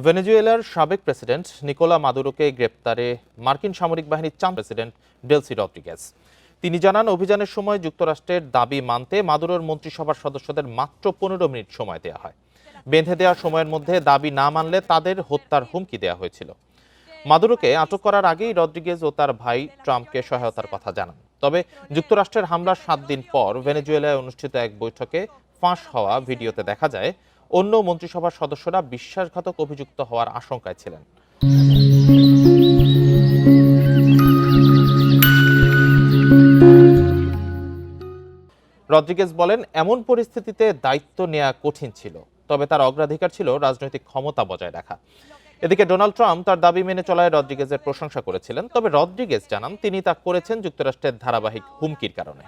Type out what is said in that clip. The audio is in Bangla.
ভেনেজুয়েলার সাবেক প্রেসিডেন্ট নিকোলা মাদুরোকে গ্রেপ্তারে মার্কিন সামরিক বাহিনীর প্রেসিডেন্ট ডেলসি রদ্রিগেজ। তিনি জানান, অভিযানের সময় যুক্তরাষ্ট্রের দাবি মানতে মাদুরোর মন্ত্রিসভার সদস্যদের মাত্র 15 মিনিট সময় দেওয়া হয়। বেঁধে দেওয়া সময়ের মধ্যে দাবি না মানলে তাদের হত্যার হুমকি দেওয়া হয়েছিল। মাদুরোকে আটক করার আগেই রদ্রিগেজ ও তার ভাই ট্রাম্পকে সহায়তার কথা জানান। তবে যুক্তরাষ্ট্রের হামলার 7 দিন পর ভেনেজুয়েলায় অনুষ্ঠিত এক বৈঠকে ফাঁস হওয়া ভিডিওতে দেখা যায় অন্য মন্ত্রিসভার সদস্যরা বিশ্বাসঘাতক অভিযুক্ত হওয়ার আশঙ্কায় ছিলেন। রদ্রিগেজ বলেন, এমন পরিস্থিতিতে দায়িত্ব নেওয়া কঠিন ছিল, তবে তার অগ্রাধিকার ছিল রাজনৈতিক ক্ষমতা বজায় রাখা। এদিকে ডোনাল্ড ট্রাম্প তার দাবি মেনে চলায় রদ্রিগেজের প্রশংসা করেছিলেন। তবে রদ্রিগেজ জানান, তিনি তা করেছেন যুক্তরাষ্ট্রের ধারাবাহিক হুমকির কারণে।